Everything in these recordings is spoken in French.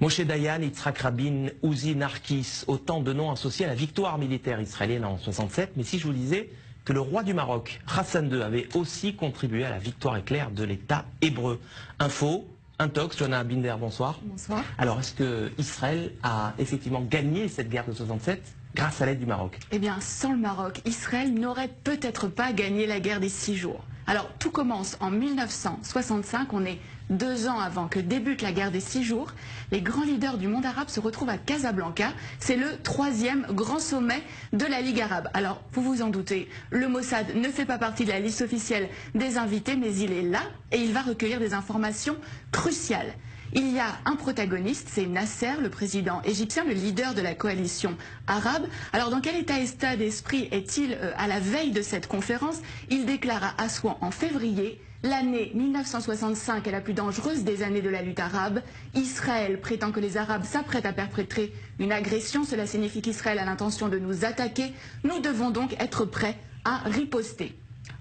Moshe Dayan, Yitzhak Rabin, Uzi Narkis, autant de noms associés à la victoire militaire israélienne en 67. Mais si je vous disais que le roi du Maroc, Hassan II, avait aussi contribué à la victoire éclair de l'État hébreu. Info, Intox, Johanna Binder, bonsoir. Bonsoir. Alors, est-ce que Israël a effectivement gagné cette guerre de 67 grâce à l'aide du Maroc? Eh bien, sans le Maroc, Israël n'aurait peut-être pas gagné la guerre des 6 jours. Alors, tout commence en 1965, on est 2 ans avant que débute la guerre des 6 jours. Les grands leaders du monde arabe se retrouvent à Casablanca. C'est le 3e grand sommet de la Ligue arabe. Alors, vous vous en doutez, le Mossad ne fait pas partie de la liste officielle des invités, mais il est là et il va recueillir des informations cruciales. Il y a un protagoniste, c'est Nasser, le président égyptien, le leader de la coalition arabe. Alors dans quel état d'esprit est-il à la veille de cette conférence? Il déclare à Assouan en février: l'année 1965 est la plus dangereuse des années de la lutte arabe. Israël prétend que les Arabes s'apprêtent à perpétrer une agression. Cela signifie qu'Israël a l'intention de nous attaquer. Nous devons donc être prêts à riposter.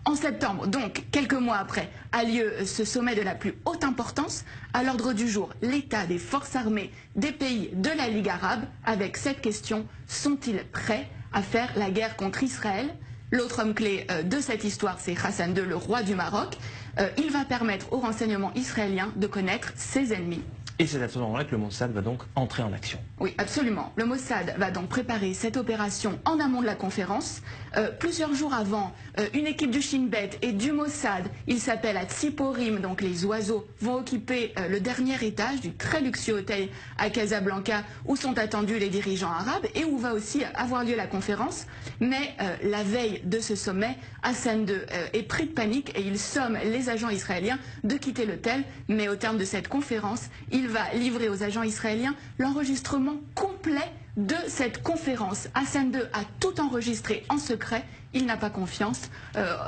En septembre, donc quelques mois après, a lieu ce sommet de la plus haute importance. À l'ordre du jour, l'état des forces armées des pays de la Ligue arabe, avec cette question: sont-ils prêts à faire la guerre contre Israël? L'autre homme clé de cette histoire, c'est Hassan II, le roi du Maroc. Il va permettre aux renseignements israéliens de connaître ses ennemis. Et c'est à ce moment-là que le Mossad va donc entrer en action. Oui, absolument. Le Mossad va donc préparer cette opération en amont de la conférence. Plusieurs jours avant, une équipe du Shin Bet et du Mossad, il s'appelle à Tsiporim, donc les oiseaux, vont occuper le dernier étage du très luxueux hôtel à Casablanca où sont attendus les dirigeants arabes et où va aussi avoir lieu la conférence. Mais la veille de ce sommet, Hassan II est pris de panique et il somme les agents israéliens de quitter l'hôtel. Mais au terme de cette conférence, il va livrer aux agents israéliens l'enregistrement complet de cette conférence. Hassan II a tout enregistré en secret. Il n'a pas confiance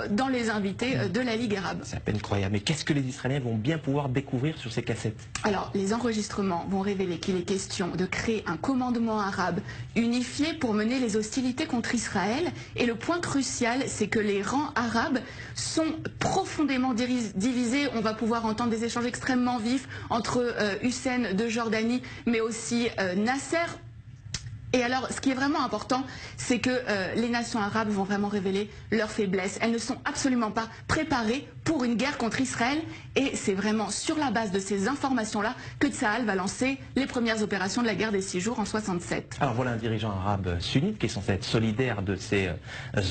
dans les invités de la Ligue arabe. C'est à peine croyable. Mais qu'est-ce que les Israéliens vont bien pouvoir découvrir sur ces cassettes? Alors, les enregistrements vont révéler qu'il est question de créer un commandement arabe unifié pour mener les hostilités contre Israël. Et le point crucial, c'est que les rangs arabes sont profondément divisés. On va pouvoir entendre des échanges extrêmement vifs entre Hussein de Jordanie, mais aussi Nasser. Et alors, ce qui est vraiment important, c'est que les nations arabes vont vraiment révéler leurs faiblesses. Elles ne sont absolument pas préparées pour une guerre contre Israël. Et c'est vraiment sur la base de ces informations-là que Tsahal va lancer les premières opérations de la guerre des 6 jours en 67. Alors voilà un dirigeant arabe sunnite qui est censé être solidaire de ses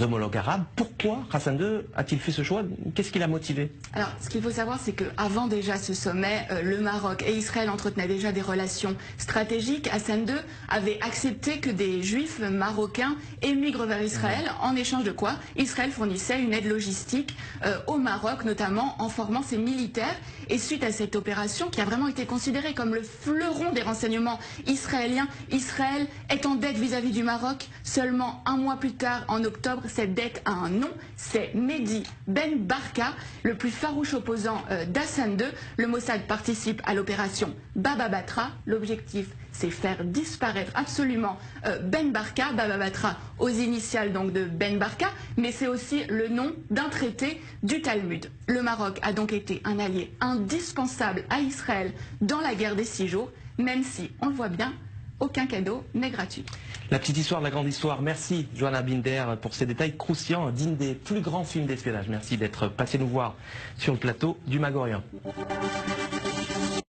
homologues arabes. Pourquoi Hassan II a-t-il fait ce choix? Qu'est-ce qui l'a motivé? Alors, ce qu'il faut savoir, c'est qu'avant déjà ce sommet, le Maroc et Israël entretenaient déjà des relations stratégiques. Hassan II avait accepté que des juifs marocains émigrent vers Israël, en échange de quoi Israël fournissait une aide logistique au Maroc, notamment en formant ses militaires. Et suite à cette opération, qui a vraiment été considérée comme le fleuron des renseignements israéliens, Israël est en dette vis-à-vis du Maroc. Seulement un mois plus tard, en octobre, cette dette a un nom, c'est Mehdi Ben Barka, le plus farouche opposant d'Hassan II. Le Mossad participe à l'opération Baba Batra. L'objectif, c'est faire disparaître absolument Ben Barka, Baba Batra aux initiales donc de Ben Barka, mais c'est aussi le nom d'un traité du Talmud. Le Maroc a donc été un allié indispensable à Israël dans la guerre des 6 jours, même si, on le voit bien, aucun cadeau n'est gratuit. La petite histoire de la grande histoire. Merci Johanna Binder pour ces détails croustillants, dignes des plus grands films d'espionnage. Merci d'être passé nous voir sur le plateau du Magorien.